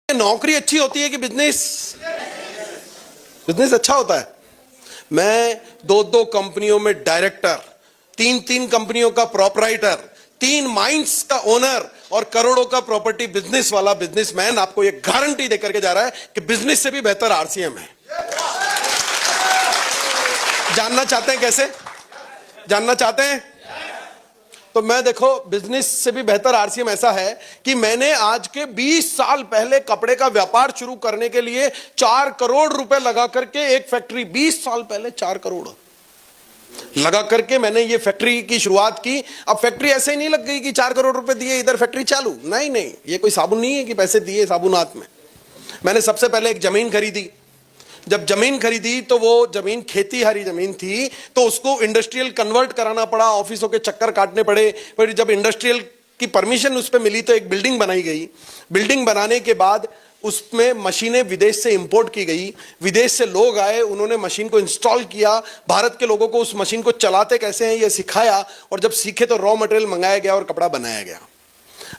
नौकरी अच्छी होती है कि बिजनेस? बिजनेस अच्छा होता है। मैं दो दो कंपनियों में डायरेक्टर, तीन तीन कंपनियों का प्रोपराइटर, 3 माइंस का ओनर और करोड़ों का प्रॉपर्टी बिजनेस वाला बिजनेसमैन आपको यह गारंटी देकर के जा रहा है कि बिजनेस से भी बेहतर आरसीएम है। जानना चाहते हैं कैसे? जानना चाहते हैं? तो मैं देखो, बिजनेस से भी बेहतर आरसीएम ऐसा है कि मैंने आज के 20 साल पहले कपड़े का व्यापार शुरू करने के लिए 4 करोड़ रुपए लगा करके एक फैक्ट्री, 20 साल पहले 4 करोड़ लगा करके मैंने ये फैक्ट्री की शुरुआत की। अब फैक्ट्री ऐसे ही नहीं लग गई कि 4 करोड़ रुपए दिए इधर फैक्ट्री चालू। नहीं नहीं, ये कोई साबुन नहीं है कि पैसे दिए साबुनात में। मैंने सबसे पहले एक जमीन खरीदी। जब जमीन खरीदी तो वो जमीन खेती हरी जमीन थी, तो उसको इंडस्ट्रियल कन्वर्ट कराना पड़ा, ऑफिसों के चक्कर काटने पड़े। फिर जब इंडस्ट्रियल की परमिशन उस पर मिली तो एक बिल्डिंग बनाई गई। बिल्डिंग बनाने के बाद उसमें मशीनें विदेश से इंपोर्ट की गई। विदेश से लोग आए, उन्होंने मशीन को इंस्टॉल किया। भारत के लोगों को उस मशीन को चलाते कैसे हैं ये सिखाया, और जब सीखे तो रॉ मटेरियल मंगाया गया और कपड़ा बनाया गया।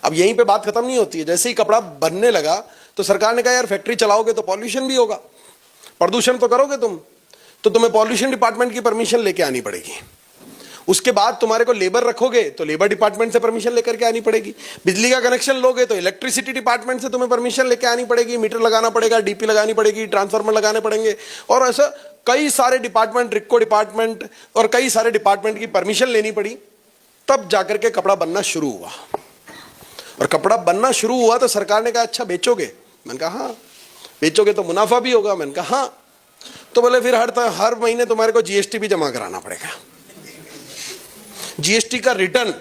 अब यहीं पे बात खत्म नहीं होती है। जैसे ही कपड़ा बनने लगा तो सरकार ने कहा यार फैक्ट्री चलाओगे तो पॉल्यूशन भी होगा, प्रदूषण तो करोगे तुम, तो तुम्हें पॉल्यूशन डिपार्टमेंट की परमिशन लेके आनी पड़ेगी। उसके बाद तुम्हारे को लेबर रखोगे तो लेबर डिपार्टमेंट से परमिशन लेकर के आनी पड़ेगी। बिजली का कनेक्शन लोगे तो इलेक्ट्रिसिटी डिपार्टमेंट से तुम्हें परमिशन लेके आनी पड़ेगी। मीटर लगाना पड़ेगा, डीपी लगानी पड़ेगी, ट्रांसफार्मर लगाने पड़ेंगे, और ऐसा कई सारे डिपार्टमेंट, रिक्को डिपार्टमेंट और कई सारे डिपार्टमेंट की परमिशन लेनी पड़ी। तब जाकर के कपड़ा बनना शुरू हुआ। और कपड़ा बनना शुरू हुआ तो सरकार ने कहा अच्छा बेचोगे? मैंने कहा हाँ। बेचोगे तो मुनाफा भी होगा? मैंने कहा हाँ। तो बोले फिर हर महीने तुम्हारे को जीएसटी भी जमा कराना पड़ेगा। जीएसटी का रिटर्न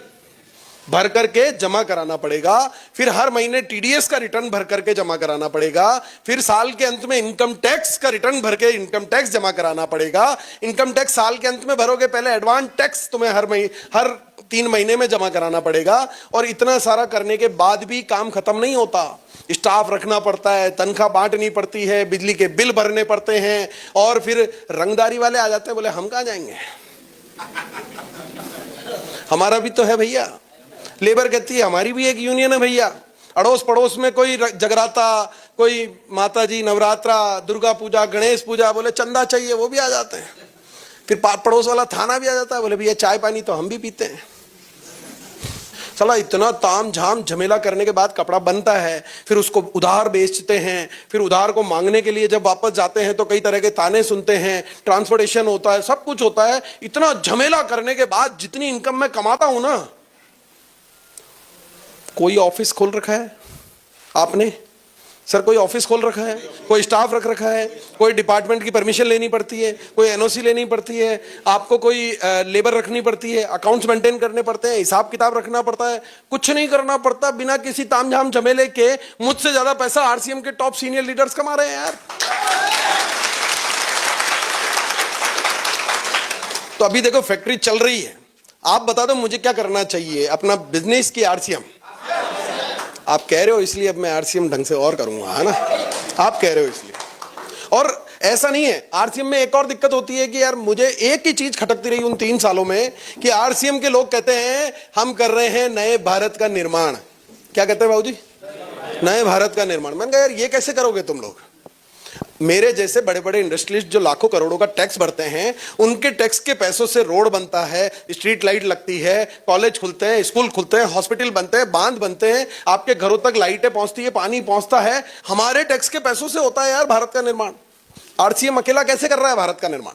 भर करके जमा कराना पड़ेगा। फिर हर महीने टीडीएस का रिटर्न भर करके जमा कराना पड़ेगा। फिर साल के अंत में इनकम टैक्स का रिटर्न भर के इनकम टैक्स जमा कराना पड़ेगा। इनकम टैक्स साल के अंत में भरोगे, पहले एडवांस टैक्स तुम्हें हर 3 महीने में जमा कराना पड़ेगा। और इतना सारा करने के बाद भी काम खत्म नहीं होता। स्टाफ रखना पड़ता है, तनख्वाह बांटनी पड़ती है, बिजली के बिल भरने पड़ते हैं, और फिर रंगदारी वाले आ जाते हैं, बोले हम कहां जाएंगे, हमारा भी तो है भैया। लेबर कहती है हमारी भी एक यूनियन है भैया। अड़ोस पड़ोस में कोई जगराता, कोई माताजी नवरात्रा, दुर्गा पूजा, गणेश पूजा, बोले चंदा चाहिए, वो भी आ जाते हैं। फिर पड़ोस वाला थाना भी आ जाता है, बोले भैया चाय पानी तो हम भी पीते हैं। साला इतना ताम झाम झमेला करने के बाद कपड़ा बनता है। फिर उसको उधार बेचते हैं। फिर उधार को मांगने के लिए जब वापस जाते हैं तो कई तरह के ताने सुनते हैं, ट्रांसपोर्टेशन होता है, सब कुछ होता है। इतना झमेला करने के बाद जितनी इनकम मैं कमाता हूं ना, कोई ऑफिस खोल रखा है आपने? सर कोई ऑफिस खोल रखा है, कोई स्टाफ रख रखा है, कोई डिपार्टमेंट की परमिशन लेनी पड़ती है, कोई एनओसी लेनी पड़ती है, आपको कोई लेबर रखनी पड़ती है, अकाउंट्स मेंटेन करने पड़ते हैं, हिसाब किताब रखना पड़ता है। कुछ नहीं करना पड़ता। बिना किसी तामझाम झमेले के मुझसे ज्यादा पैसा आरसीएम के टॉप सीनियर लीडर्स कमा रहे हैं यार। तो अभी देखो फैक्ट्री चल रही है। आप बता दो मुझे क्या करना चाहिए, अपना बिजनेस की आरसीएम? आप कह रहे हो इसलिए अब मैं आरसीएम ढंग से और करूंगा, है ना? आप कह रहे हो इसलिए। और ऐसा नहीं है, आरसीएम में एक और दिक्कत होती है कि यार मुझे एक ही चीज खटकती रही उन 3 सालों में कि आरसीएम के लोग कहते हैं हम कर रहे हैं नए भारत का निर्माण। क्या कहते हैं बाबूजी? नए भारत का निर्माण। मैंने कहा यार ये कैसे करोगे तुम लोग? मेरे जैसे बड़े बड़े इंडस्ट्रियलिस्ट जो लाखों करोड़ों का टैक्स भरते हैं, उनके टैक्स के पैसों से रोड बनता है, स्ट्रीट लाइट लगती है, कॉलेज खुलते हैं, स्कूल खुलते हैं, हॉस्पिटल बनते हैं, बांध बनते हैं, आपके घरों तक लाइटें पहुंचती है, पानी पहुंचता है। हमारे टैक्स के पैसों से होता है यार भारत का निर्माण। आरसीएम अकेला कैसे कर रहा है भारत का निर्माण?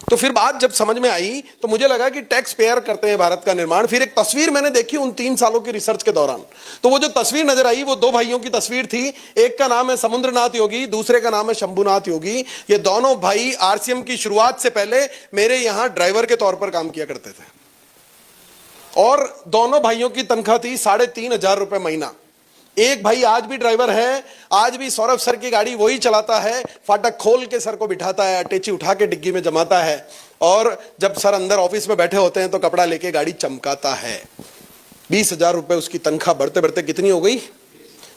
तो फिर बात जब समझ में आई तो मुझे लगा कि टैक्स पेयर करते हैं भारत का निर्माण। फिर एक तस्वीर मैंने देखी उन 3 सालों की रिसर्च के दौरान। तो वो जो तस्वीर नजर आई वो 2 भाइयों की तस्वीर थी। एक का नाम है समुद्रनाथ योगी, दूसरे का नाम है शंभुनाथ योगी। ये दोनों भाई आरसीएम की शुरुआत से पहले मेरे यहां ड्राइवर के तौर पर काम किया करते थे, और दोनों भाइयों की तनख्वाह थी 3,500 रुपए महीना। एक भाई आज भी ड्राइवर है, आज भी सौरभ सर की गाड़ी वही चलाता है। फाटक खोल के सर को बिठाता है, अटैची उठा के डिग्गी में जमाता है, और जब सर अंदर ऑफिस में बैठे होते हैं तो कपड़ा लेके गाड़ी चमकाता है। 20,000 रुपए उसकी तनख्वाह बढ़ते बढ़ते कितनी हो गई?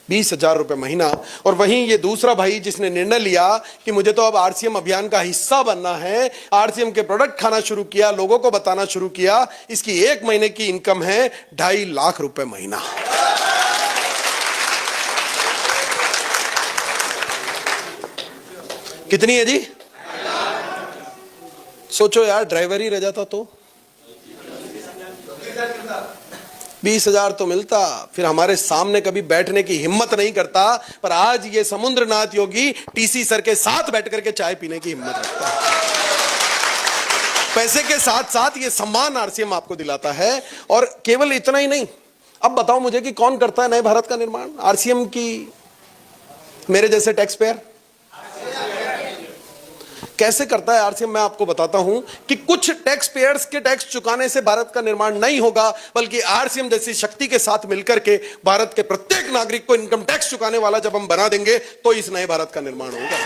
20,000 रुपए महीना। और वहीं ये दूसरा भाई जिसने निर्णय लिया कि मुझे तो अब आरसीएम अभियान का हिस्सा बनना है, आरसीएम के प्रोडक्ट खाना शुरू किया, लोगों को बताना शुरू किया। इसकी 1 महीने की इनकम है 2.5 लाख रुपए महीना। कितनी है जी? सोचो यार, ड्राइवर ही रह जाता तो 20,000 तो मिलता, फिर हमारे सामने कभी बैठने की हिम्मत नहीं करता। पर आज ये समुद्रनाथ योगी टीसी सर के साथ बैठ करके चाय पीने की हिम्मत रखता है। पैसे के साथ साथ ये सम्मान आरसीएम आपको दिलाता है। और केवल इतना ही नहीं, अब बताओ मुझे कि कौन करता है नए भारत का निर्माण? आरसीएम की मेरे जैसे टैक्स पेयर कैसे करता है आरसीएम? मैं आपको बताता हूं कि कुछ टैक्स पेयर्स के टैक्स चुकाने से भारत का निर्माण नहीं होगा, बल्कि आरसीएम जैसी शक्ति के साथ मिलकर के भारत के प्रत्येक नागरिक को इनकम टैक्स चुकाने वाला जब हम बना देंगे तो इस नए भारत का निर्माण होगा।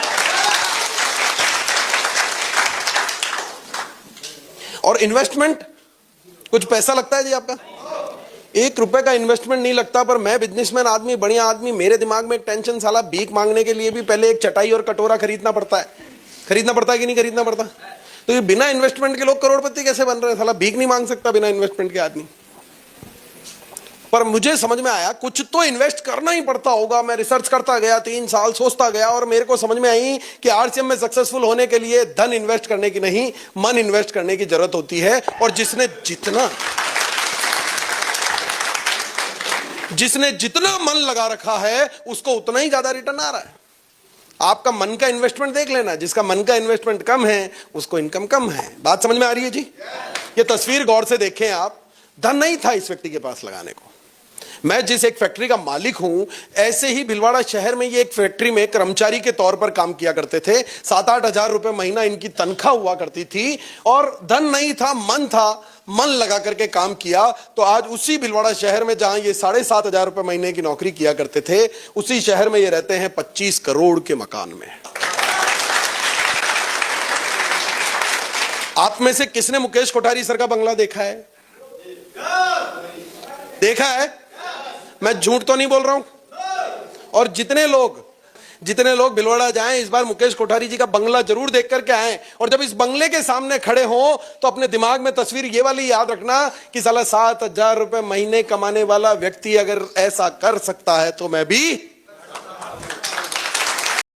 और इन्वेस्टमेंट, कुछ पैसा लगता है जी आपका? 1 रुपए का इन्वेस्टमेंट नहीं लगता। पर मैं बिजनेसमैन आदमी, बढ़िया आदमी, मेरे दिमाग में एक टेंशन, साला भीख मांगने के लिए भी पहले एक चटाई और कटोरा खरीदना पड़ता है। खरीदना पड़ता है कि नहीं खरीदना पड़ता? तो ये बिना इन्वेस्टमेंट के लोग करोड़पति कैसे बन रहे हैं? साला भीख नहीं मांग सकता बिना इन्वेस्टमेंट के आदमी। पर मुझे समझ में आया कुछ तो इन्वेस्ट करना ही पड़ता होगा। मैं रिसर्च करता गया, 3 साल सोचता गया, और मेरे को समझ में आई कि आरसीएम में सक्सेसफुल होने के लिए धन इन्वेस्ट करने की नहीं, मन इन्वेस्ट करने की जरूरत होती है। और जिसने जितना मन लगा रखा है उसको उतना ही ज्यादा रिटर्न आ रहा है। आपका मन का इन्वेस्टमेंट देख लेना, जिसका मन का इन्वेस्टमेंट कम है उसको इनकम कम है। बात समझ में आ रही है जी? ये तस्वीर गौर से देखें आप। धन नहीं था इस व्यक्ति के पास लगाने को। मैं जिस एक फैक्ट्री का मालिक हूं, ऐसे ही भिलवाड़ा शहर में ये एक फैक्ट्री में कर्मचारी के तौर पर काम किया करते थे। 7-8 हजार रुपए महीना इनकी तनख्वाह हुआ करती थी। और धन नहीं था, मन था, मन लगा करके काम किया। तो आज उसी भिलवाड़ा शहर में जहां ये 7,500 हजार रुपए महीने की नौकरी किया करते थे, उसी शहर में ये रहते हैं 25 करोड़ के मकान में। आप में से किसने मुकेश कोठारी सर का बंगला देखा है? देखा है? मैं झूठ तो नहीं बोल रहा हूं। और जितने लोग भिलवाड़ा जाएं, इस बार मुकेश कोठारी जी का बंगला जरूर देख करके आएं। और जब इस बंगले के सामने खड़े हो तो अपने दिमाग में तस्वीर ये वाली याद रखना कि साला 7,000 रुपए महीने कमाने वाला व्यक्ति अगर ऐसा कर सकता है तो मैं भी